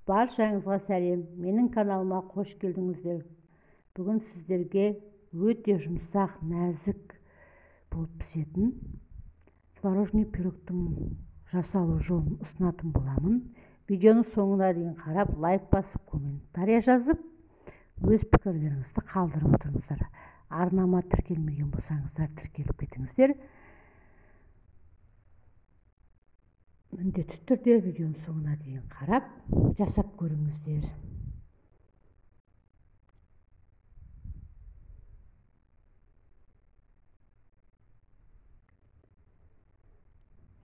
Баршаңызға сәлем, менің каналыма қош келдіңіздер. Бүгін сіздерге өте жұмсақ, нәзік болып пісетін творожный пирогтың жасалу жолын ұсынатын боламын. Видеоны соңына дейін қарап, лайк басып, комментарий жазып, өз пікірлеріңізді қалдырып отырыңыздар. Арнама тіркелмеген болсаңыздар, тіркеліп кетіңіздер. Міндетті түрде видеоны соңына дейін қарап, жасап көріңіздер.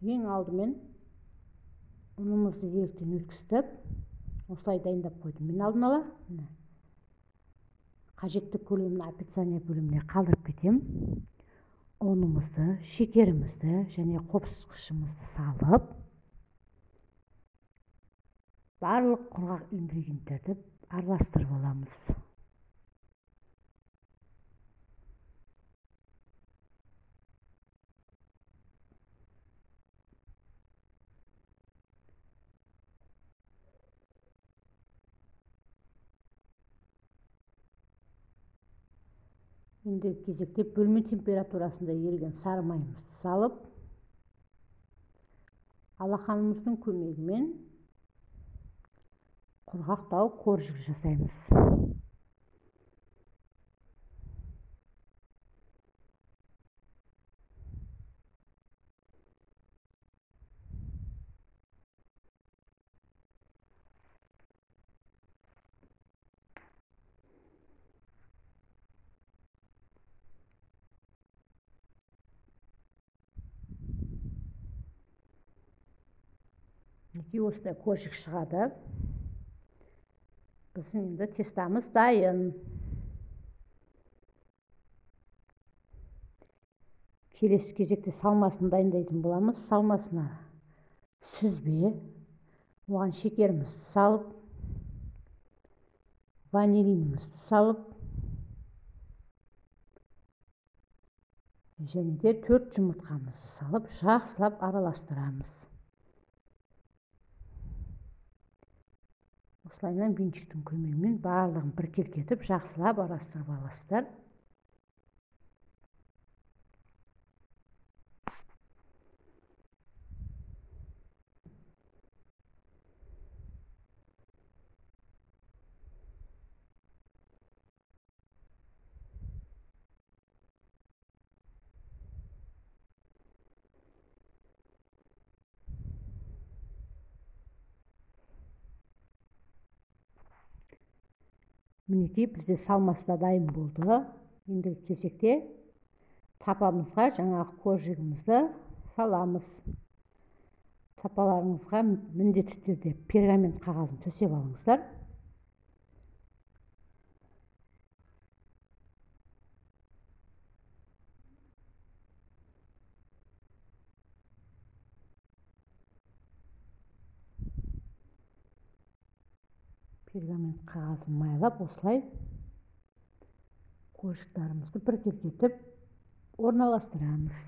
Ең алдымен ұнымызды ертен өткіздіп, осылай дайындап қойдым. Мен алдын ала қажетті көлемін описание бөліміне қалдырып кетем. Ұнымызды, шекерімізді және қопсытқышымызды салып, барлық құрғақ ингредиенттерді араластырып аламыз. Ендігі кезекте бөлме температурасында еріген сары майымызды салып, алақанымыздың көмегімен құрғақтау коржик жасаймыз. Осындай коржик шығады. Біздің енді тестамыз дайын. Келесі кезекте салмасын дайындайтын боламыз. Салмасына сүзбе, оған шекерімізді салып, ванилинімізді салып, және де 4 жұмыртқамызды салып, жақсылап араластырамыз. Осылайынан венчиктің көмегімен барлығын біркелкетіп, жақсылап араластырып аласыздар. Мінекей бізде салмасы да дайын болды. Ендігі кезекте тапамызға жаңағы коржигімізді саламыз. Тапаларыңызға міндетті түрде пергамент қағазын төсеп алыңыздар. Пергамент қағазын майлап, осылай коржиктарымызды біркелкетіп орналастырамыз.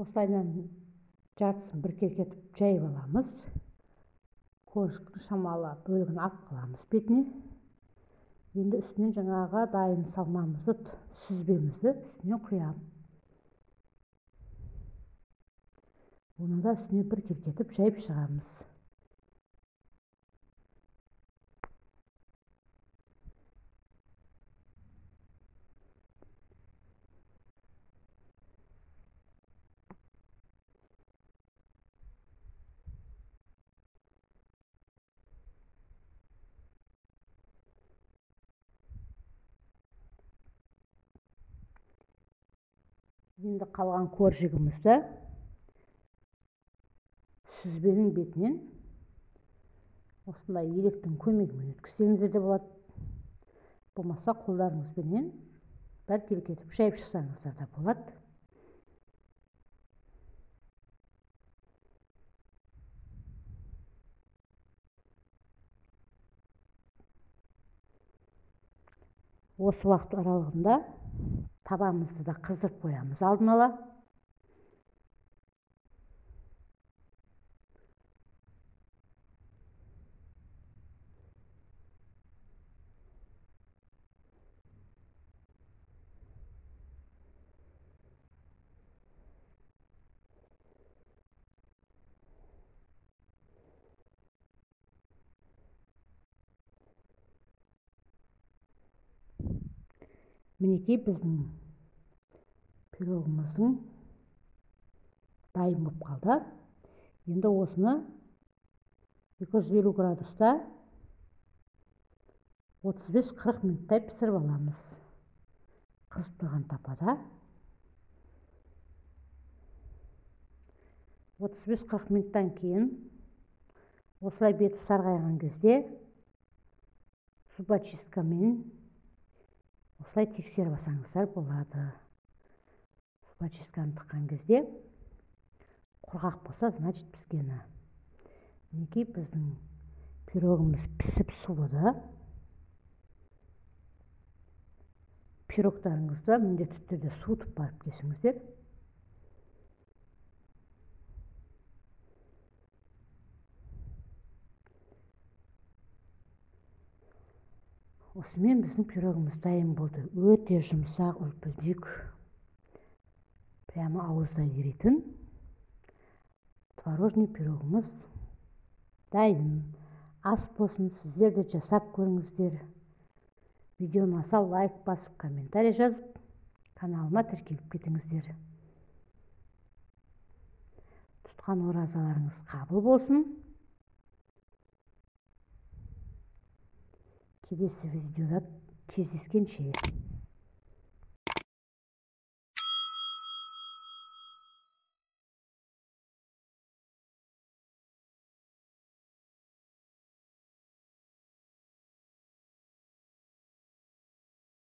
Осылайынан жартысын біркелкетіп жайып аламыз. Коржиктің шамалы бөлігін алып қаламыз бетіне. Енді үстінен жаңағы дайын салмамызды, сүзбемізді үстіне құямыз. Оны да үстіне біркелкетіп жайып шығамыз. Енді қалған коржигімізді сүзбенің бетінен осындай електің көмегімен өткізсеңіздер де болады. Болмаса қолдарыңызбенен біркелкетіп жайып шықсаңыздар да болады. Осы уақыт аралығында табамызды да қыздырып қоямыз алдын ала. Мінекей біздің пирогымыздың дайын болып қалды. Енді осыны 250 градуста 35-40 минуттай пісіріп аламыз. Қызып тұрған тапада 35-40 минуттан кейін осылай беті сарғайған кезде зубочисткамен осылай тексеріп алсаңыздар болады. Зубочистканы тыққан кезде құрғақ болса, значит піскені. Мінекей біздің пирогымыз пісіп суыды. Пирогтарыңызды міндетті түрде суытып барып кесіңіздер. Осымен біздің пирогымыз дайын болды. Өте жұмсақ, үлпілдек, прямо ауызда еритін творожный пирогымыз дайын. Ас болсын, сіздер де жасап көріңіздер. Видеоны ұнаса лайк басып, комментарий жазып, каналыма тіркеліп кетіңіздер. Тұтқан оразаларыңыз қабыл болсын. Келесі видеода кездескенше.